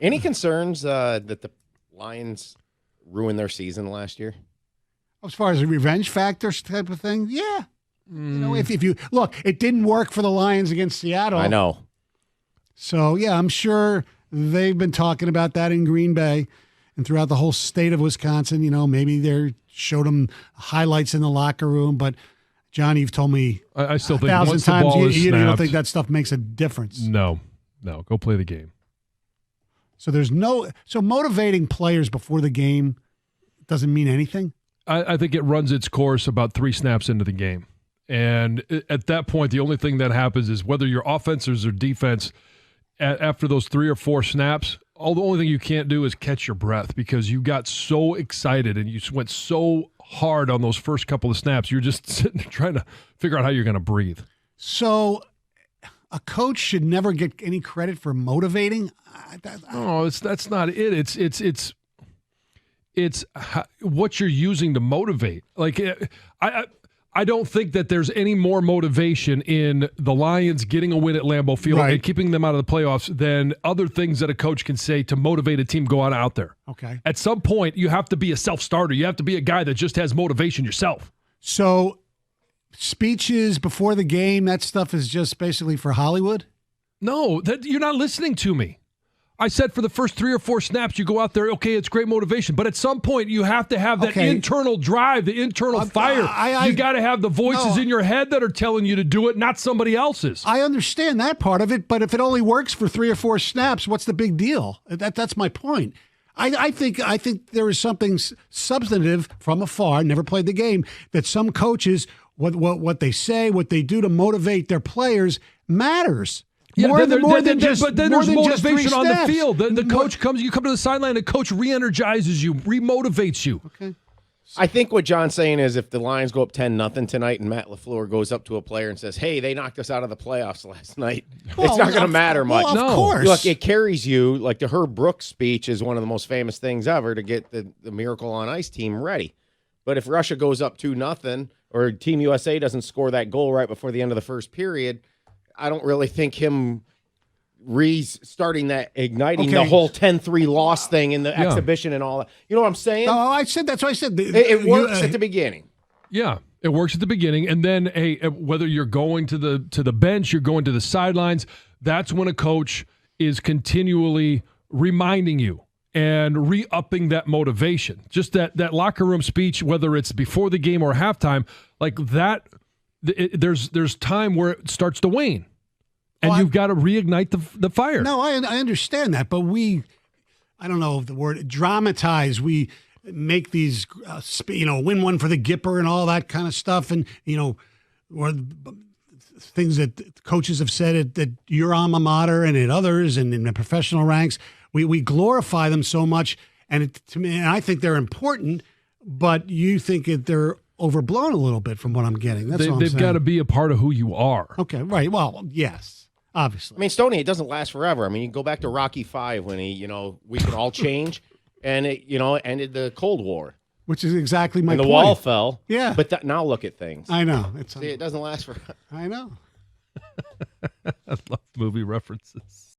Any concerns that the Lions ruined their season last year? As far as a revenge factor type of thing, yeah. You know, if you look, it didn't work for the Lions against Seattle. I know. So, yeah, I'm sure they've been talking about that in Green Bay and throughout the whole state of Wisconsin. You know, maybe they showed them highlights in the locker room. But, John, you've told me I still think 1,000 once the times ball is you don't snapped, think that stuff makes a difference. No. Go play the game. So so motivating players before the game doesn't mean anything? I think it runs its course about 3 snaps into the game. And at that point, the only thing that happens is whether you're offense or defense, after those 3 or 4 snaps, the only thing you can't do is catch your breath because you got so excited and you went so hard on those first couple of snaps. You're just sitting there trying to figure out how you're going to breathe. So a coach should never get any credit for motivating? No, that's not it. It's what you're using to motivate. Like, I don't think that there's any more motivation in the Lions getting a win at Lambeau Field and keeping them out of the playoffs than other things that a coach can say to motivate a team to go on out there. Okay. At some point, you have to be a self-starter. You have to be a guy that just has motivation yourself. So speeches before the game, that stuff is just basically for Hollywood? No, you're not listening to me. I said for the first 3 or 4 snaps, you go out there, okay, it's great motivation. But at some point, you have to have that internal drive, the internal fire. You got to have the voices in your head that are telling you to do it, not somebody else's. I understand that part of it, but if it only works for 3 or 4 snaps, what's the big deal? That's my point. I think there is something substantive from afar, never played the game, that some coaches, what they say, what they do to motivate their players matters. Yeah, but then there's motivation on the field. The coach comes, you come to the sideline, the coach re-energizes you, remotivates you. Okay. I think what John's saying is if the Lions go up 10-0 tonight and Matt LaFleur goes up to a player and says, hey, they knocked us out of the playoffs last night, it's not going to matter much. Well, of course. Look, it carries you, like the Herb Brooks speech is one of the most famous things ever to get the Miracle on Ice team ready. But if Russia goes up 2-0 or Team USA doesn't score that goal right before the end of the first period, I don't really think him restarting that, igniting the whole 10-3 loss thing in the exhibition and all that. You know what I'm saying? No, I said that's what I said. It works at the beginning. Yeah, it works at the beginning. And then, hey, whether you're going to the bench, you're going to the sidelines, that's when a coach is continually reminding you and re-upping that motivation. Just that locker room speech, whether it's before the game or halftime, like that, there's time where it starts to wane. And you've got to reignite the fire. No, I understand that, but I don't know the word, dramatize. We make these, win one for the Gipper and all that kind of stuff. And, or things that coaches have said at your alma mater and at others and in the professional ranks. We glorify them so much. And to me, and I think they're important, but you think that they're overblown a little bit from what I'm getting. That's all I'm saying. They've got to be a part of who you are. Okay, right. Well, yes. Obviously. I mean, Stoney, it doesn't last forever. I mean, you go back to Rocky V when we can all change, and it, ended the Cold War. Which is exactly my point. And the wall fell. Yeah. But now look at things. I know. See, it doesn't last forever. I know. I love movie references.